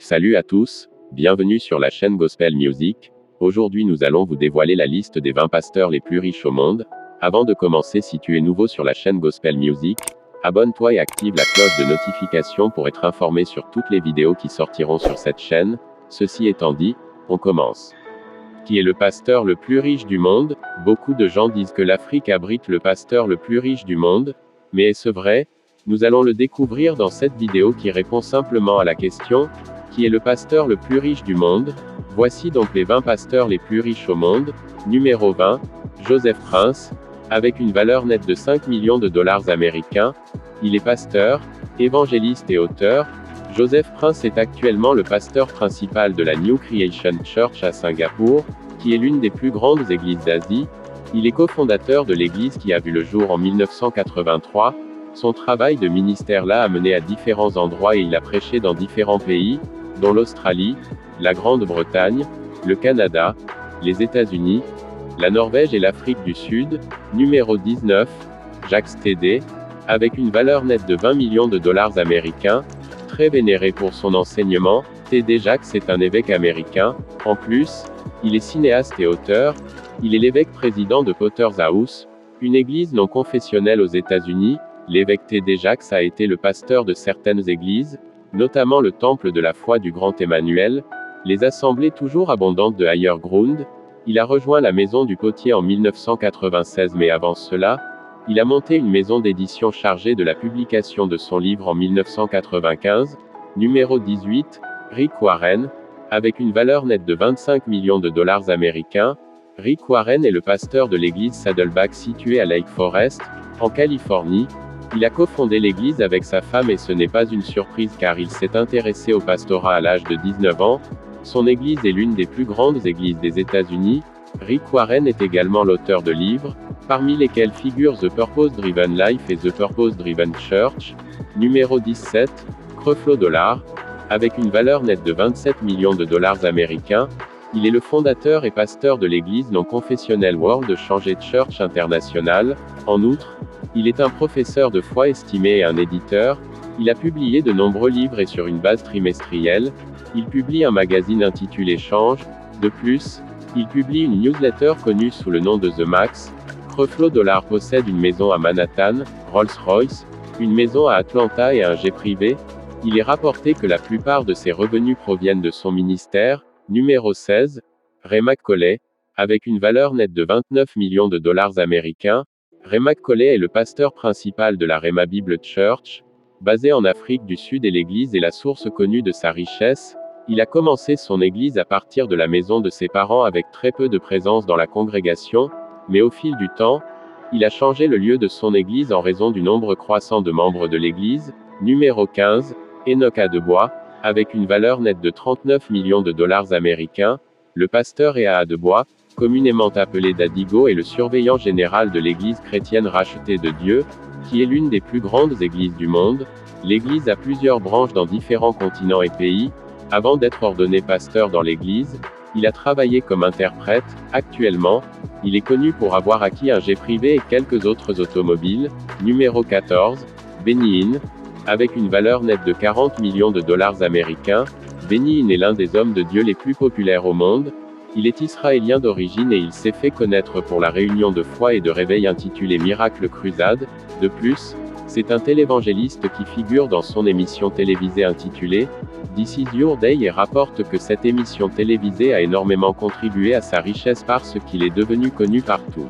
Salut à tous, bienvenue sur la chaîne Gospel Music. Aujourd'hui nous allons vous dévoiler la liste des 20 pasteurs les plus riches au monde. Avant de commencer, si tu es nouveau sur la chaîne Gospel Music, abonne-toi et active la cloche de notification pour être informé sur toutes les vidéos qui sortiront sur cette chaîne. Ceci étant dit, on commence. Qui est le pasteur le plus riche du monde? Beaucoup de gens disent que l'Afrique abrite le pasteur le plus riche du monde. Mais est-ce vrai? Nous allons le découvrir dans cette vidéo qui répond simplement à la question: qui est le pasteur le plus riche du monde? Voici donc les 20 pasteurs les plus riches au monde. Numéro 20, Joseph Prince. Avec une valeur nette de 5 millions de dollars américains, il est pasteur, évangéliste et auteur. Joseph Prince est actuellement le pasteur principal de la New Creation Church à Singapour, qui est l'une des plus grandes églises d'Asie. Il est cofondateur de l'église qui a vu le jour en 1983. Son travail de ministère l'a mené à différents endroits et il a prêché dans différents pays, dont l'Australie, la Grande-Bretagne, le Canada, les États-Unis, la Norvège et l'Afrique du Sud. Numéro 19, Jacques T.D. Avec une valeur nette de 20 millions de dollars américains, très vénéré pour son enseignement, T.D. Jakes est un évêque américain. En plus, il est cinéaste et auteur. Il est l'évêque président de Potter's House, une église non confessionnelle aux États-Unis. L'évêque T.D. Jakes a été le pasteur de certaines églises, notamment le Temple de la foi du Grand Emmanuel, les assemblées toujours abondantes de Higher Ground. Il a rejoint la Maison du Potier en 1996, mais avant cela, il a monté une maison d'édition chargée de la publication de son livre en 1995. Numéro 18, Rick Warren. Avec une valeur nette de 25 millions de dollars américains, Rick Warren est le pasteur de l'église Saddleback située à Lake Forest, en Californie. Il a cofondé l'église avec sa femme et ce n'est pas une surprise car il s'est intéressé au pastorat à l'âge de 19 ans. Son église est l'une des plus grandes églises des États-Unis. Rick Warren est également l'auteur de livres, parmi lesquels figurent The Purpose Driven Life et The Purpose Driven Church. Numéro 17, Creflo Dollar. Avec une valeur nette de 27 millions de dollars américains, il est le fondateur et pasteur de l'église non confessionnelle World Changed Church International. En outre, il est un professeur de foi estimé et un éditeur. Il a publié de nombreux livres et sur une base trimestrielle. Il publie un magazine intitulé Change. De plus, il publie une newsletter connue sous le nom de The Max. Creflo Dollar possède une maison à Manhattan, Rolls-Royce, une maison à Atlanta et un jet privé. Il est rapporté que la plupart de ses revenus proviennent de son ministère. Numéro 16, Ray McCauley. Avec une valeur nette de 29 millions de dollars américains, Ray McCauley est le pasteur principal de la Rhema Bible Church, basée en Afrique du Sud et l'église est la source connue de sa richesse. Il a commencé son église à partir de la maison de ses parents avec très peu de présence dans la congrégation, mais au fil du temps, il a changé le lieu de son église en raison du nombre croissant de membres de l'église. Numéro 15, Enoch Adebois. Avec une valeur nette de 39 millions de dollars américains, le pasteur Ea Adebois, communément appelé Dadigo, est le surveillant général de l'église chrétienne rachetée de Dieu, qui est l'une des plus grandes églises du monde. L'église a plusieurs branches dans différents continents et pays. Avant d'être ordonné pasteur dans l'église, il a travaillé comme interprète. Actuellement, il est connu pour avoir acquis un jet privé et quelques autres automobiles. Numéro 14, Benny Hinn. Avec une valeur nette de 40 millions de dollars américains, Benny Hinn est l'un des hommes de Dieu les plus populaires au monde. Il est israélien d'origine et il s'est fait connaître pour la réunion de foi et de réveil intitulée Miracle Crusade. De plus, c'est un télévangéliste qui figure dans son émission télévisée intitulée This is Your Day et rapporte que cette émission télévisée a énormément contribué à sa richesse parce qu'il est devenu connu partout.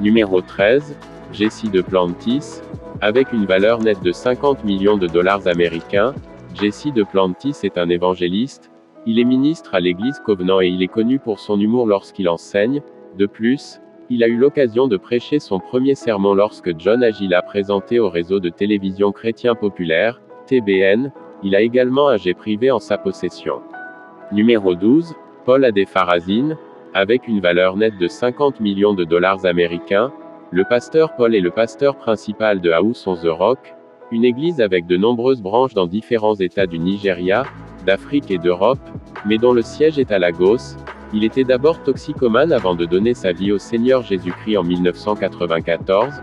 Numéro 13, Jesse Duplantis. Avec une valeur nette de 50 millions de dollars américains, Jesse Duplantis est un évangéliste. Il est ministre à l'église Covenant et il est connu pour son humour lorsqu'il enseigne. De plus, il a eu l'occasion de prêcher son premier sermon lorsque John Hagee l'a présenté au réseau de télévision chrétien populaire, TBN. Il a également un jet privé en sa possession. Numéro 12, Paul Adefarasin. Avec une valeur nette de 50 millions de dollars américains, le pasteur Paul est le pasteur principal de House on the Rock, une église avec de nombreuses branches dans différents États du Nigeria, d'Afrique et d'Europe, mais dont le siège est à Lagos. Il était d'abord toxicomane avant de donner sa vie au Seigneur Jésus-Christ en 1994.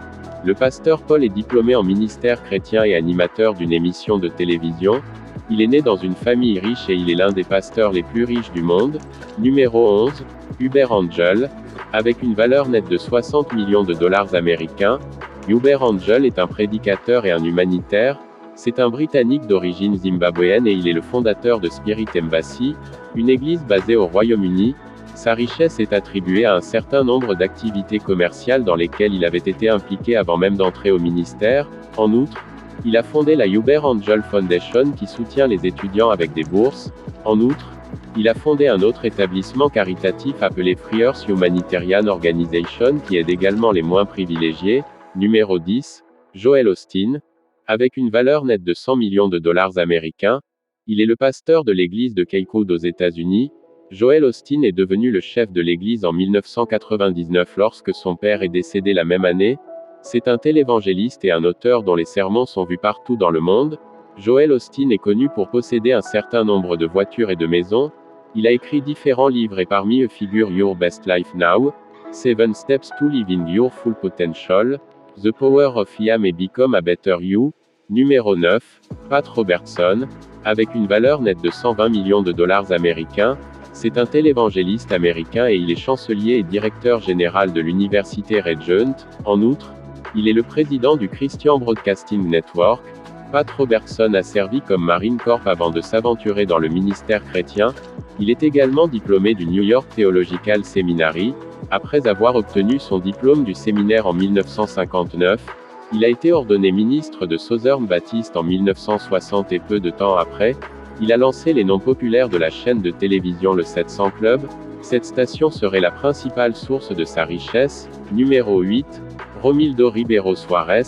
Le pasteur Paul est diplômé en ministère chrétien et animateur d'une émission de télévision. Il est né dans une famille riche et il est l'un des pasteurs les plus riches du monde. Numéro 11. Uber Angel. Avec une valeur nette de 60 millions de dollars américains, Uber Angel est un prédicateur et un humanitaire. C'est un Britannique d'origine zimbabwéenne et il est le fondateur de Spirit Embassy, une église basée au Royaume-Uni. Sa richesse est attribuée à un certain nombre d'activités commerciales dans lesquelles il avait été impliqué avant même d'entrer au ministère. En outre, il a fondé la Uber Angel Foundation qui soutient les étudiants avec des bourses. En outre, il a fondé un autre établissement caritatif appelé Friars Humanitarian Organization qui aide également les moins privilégiés. Numéro 10. Joel Osteen. Avec une valeur nette de 100 millions de dollars américains, il est le pasteur de l'église de Capewood aux États-Unis. Joel Osteen est devenu le chef de l'église en 1999 lorsque son père est décédé la même année. C'est un télévangéliste et un auteur dont les sermons sont vus partout dans le monde. Joel Osteen est connu pour posséder un certain nombre de voitures et de maisons. Il a écrit différents livres et parmi eux figurent Your Best Life Now, 7 Steps to Living Your Full Potential, The Power of I Am et Become a Better You. Numéro 9. Pat Robertson. Avec une valeur nette de 120 millions de dollars américains, c'est un télévangéliste américain et il est chancelier et directeur général de l'université Regent. En outre, il est le président du Christian Broadcasting Network. Pat Robertson a servi comme Marine Corps avant de s'aventurer dans le ministère chrétien. Il est également diplômé du New York Theological Seminary. Après avoir obtenu son diplôme du séminaire en 1959, il a été ordonné ministre de Southern Baptist en 1960 et peu de temps après, il a lancé les noms populaires de la chaîne de télévision Le 700 Club. Cette station serait la principale source de sa richesse. Numéro 8. Romildo Ribeiro Suarez.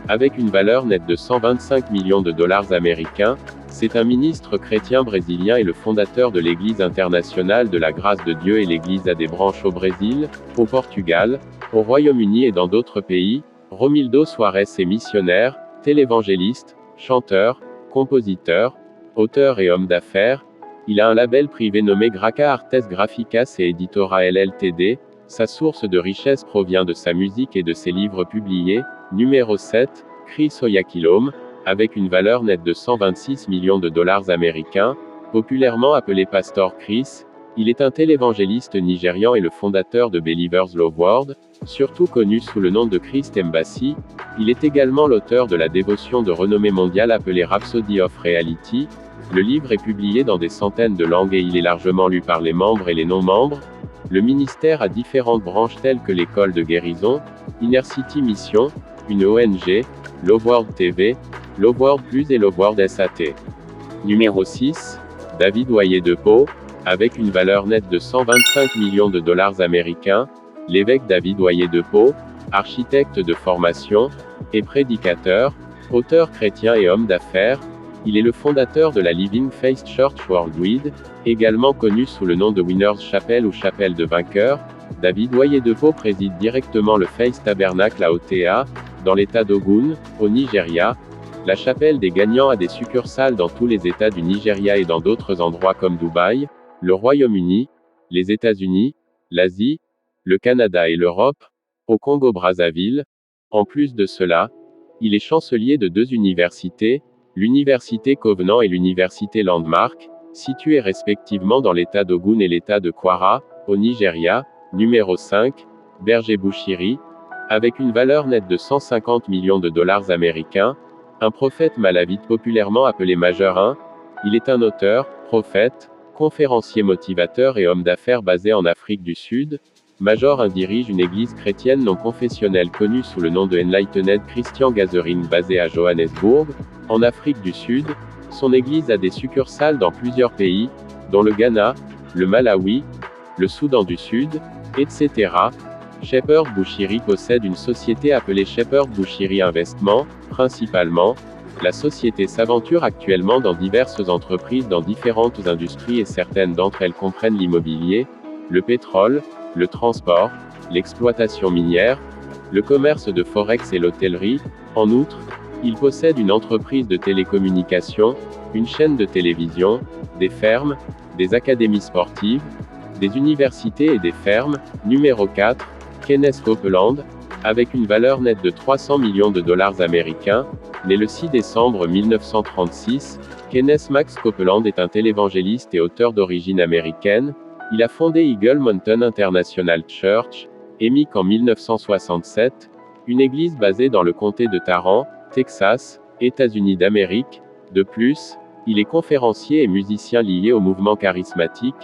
Avec une valeur nette de 125 millions de dollars américains, c'est un ministre chrétien brésilien et le fondateur de l'Église internationale de la grâce de Dieu et l'Église a des branches au Brésil, au Portugal, au Royaume-Uni et dans d'autres pays. Romildo Suarez est missionnaire, télévangéliste, chanteur, compositeur, auteur et homme d'affaires. Il a un label privé nommé Graca Artes Graficas et Editora LLTD. Sa source de richesse provient de sa musique et de ses livres publiés. Numéro 7. Chris Oyakhilome. Avec une valeur nette de 126 millions de dollars américains, populairement appelé Pastor Chris, il est un télévangéliste nigérian et le fondateur de Believers Love World, surtout connu sous le nom de Christ Embassy. Il est également l'auteur de la dévotion de renommée mondiale appelée Rhapsody of Reality. Le livre est publié dans des centaines de langues et il est largement lu par les membres et les non-membres. Le ministère a différentes branches telles que l'école de guérison, Inner City Mission, une ONG, Love World TV, Love World Plus et Love World SAT. Numéro 6. David Hoyer de Pau. Avec une valeur nette de 125 millions de dollars américains, l'évêque David Hoyer de Pau, architecte de formation, et prédicateur, auteur chrétien et homme d'affaires, il est le fondateur de la Living Faith Church Worldwide, également connue sous le nom de Winners Chapel ou Chapelle de Vainqueurs. David Hoyer de Pau préside directement le Faith Tabernacle à Otea, dans l'état d'Ogun, au Nigeria. La chapelle des gagnants a des succursales dans tous les États du Nigeria et dans d'autres endroits comme Dubaï, le Royaume-Uni, les États-Unis, l'Asie, le Canada et l'Europe, au Congo-Brazzaville. En plus de cela, il est chancelier de 2 universités, l'Université Covenant et l'Université Landmark, situées respectivement dans l'État d'Ogun et l'État de Kwara, au Nigeria. Numéro 5. Berger Bushiri. Avec une valeur nette de 150 millions de dollars américains, un prophète malavite populairement appelé Major 1, il est un auteur, prophète, conférencier motivateur et homme d'affaires basé en Afrique du Sud. Major 1 dirige une église chrétienne non confessionnelle connue sous le nom de Enlightened Christian Gathering basée à Johannesburg, en Afrique du Sud. Son église a des succursales dans plusieurs pays, dont le Ghana, le Malawi, le Soudan du Sud, etc. Shepherd Bushiri possède une société appelée Shepherd Bushiri Investment, principalement. La société s'aventure actuellement dans diverses entreprises dans différentes industries et certaines d'entre elles comprennent l'immobilier, le pétrole, le transport, l'exploitation minière, le commerce de forex et l'hôtellerie. En outre, il possède une entreprise de télécommunications, une chaîne de télévision, des fermes, des académies sportives, des universités et des fermes. Numéro 4. Kenneth Copeland. Avec une valeur nette de 300 millions de dollars américains, né le 6 décembre 1936, Kenneth Max Copeland est un télévangéliste et auteur d'origine américaine. Il a fondé Eagle Mountain International Church, EMIC en 1967, une église basée dans le comté de Tarrant, Texas, États-Unis d'Amérique. De plus, il est conférencier et musicien lié au mouvement charismatique.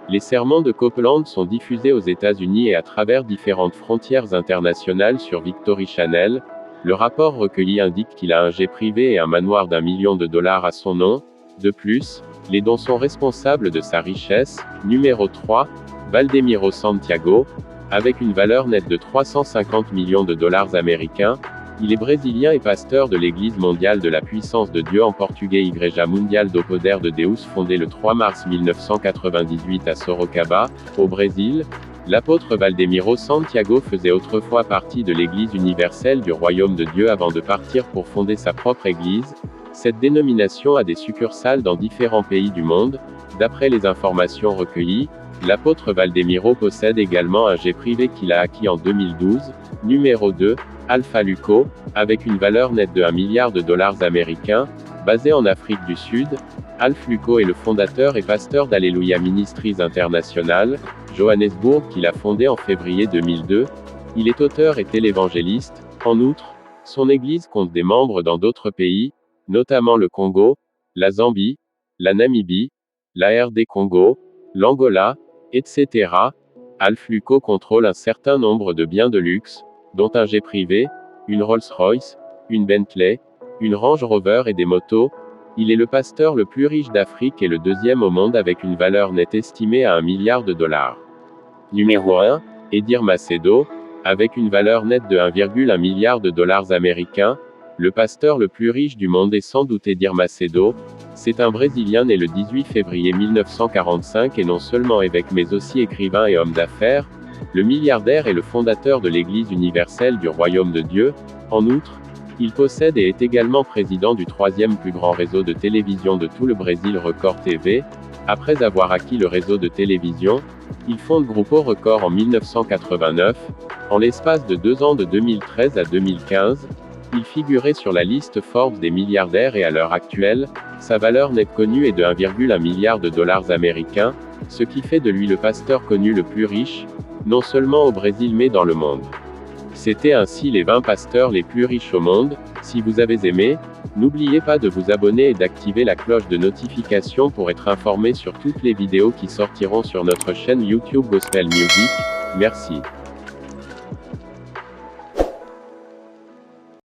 Les sermons de Copeland sont diffusés aux États-Unis et à travers différentes frontières internationales sur Victory Channel. Le rapport recueilli indique qu'il a un jet privé et un manoir d'1 million de dollars à son nom. De plus, les dons sont responsables de sa richesse. Numéro 3, Valdemiro Santiago, avec une valeur nette de 350 millions de dollars américains. Il est brésilien et pasteur de l'Église mondiale de la puissance de Dieu en portugais Igreja Mundial do Poder de Deus fondée le 3 mars 1998 à Sorocaba, au Brésil. L'apôtre Valdemiro Santiago faisait autrefois partie de l'Église universelle du Royaume de Dieu avant de partir pour fonder sa propre Église. Cette dénomination a des succursales dans différents pays du monde. D'après les informations recueillies, l'apôtre Valdemiro possède également un jet privé qu'il a acquis en 2012. Numéro 2, Alpha Luco, avec une valeur nette de 1 milliard de dollars américains, basé en Afrique du Sud. Alpha Luco est le fondateur et pasteur d'Alleluia Ministries International, Johannesburg qu'il a fondé en février 2002. Il est auteur et télévangéliste. En outre, son église compte des membres dans d'autres pays, notamment le Congo, la Zambie, la Namibie, la RD Congo, l'Angola, etc. Alpha Luco contrôle un certain nombre de biens de luxe, dont un jet privé, une Rolls-Royce, une Bentley, une Range Rover et des motos. Il est le pasteur le plus riche d'Afrique et le deuxième au monde avec une valeur nette estimée à 1 milliard de dollars. Numéro 1, Edir Macedo, avec une valeur nette de 1,1 milliard de dollars américains. Le pasteur le plus riche du monde est sans doute Edir Macedo. C'est un Brésilien né le 18 février 1945 et non seulement évêque mais aussi écrivain et homme d'affaires. Le milliardaire est le fondateur de l'Église universelle du Royaume de Dieu. En outre, il possède et est également président du troisième plus grand réseau de télévision de tout le Brésil, Record TV. Après avoir acquis le réseau de télévision, il fonde Grupo Record en 1989. En l'espace de 2 ans de 2013 à 2015, il figurait sur la liste Forbes des milliardaires et à l'heure actuelle, sa valeur nette connue est de 1,1 milliard de dollars américains, ce qui fait de lui le pasteur connu le plus riche, non seulement au Brésil mais dans le monde. C'était ainsi les 20 pasteurs les plus riches au monde. Si vous avez aimé, n'oubliez pas de vous abonner et d'activer la cloche de notification pour être informé sur toutes les vidéos qui sortiront sur notre chaîne YouTube Gospel Music. Merci.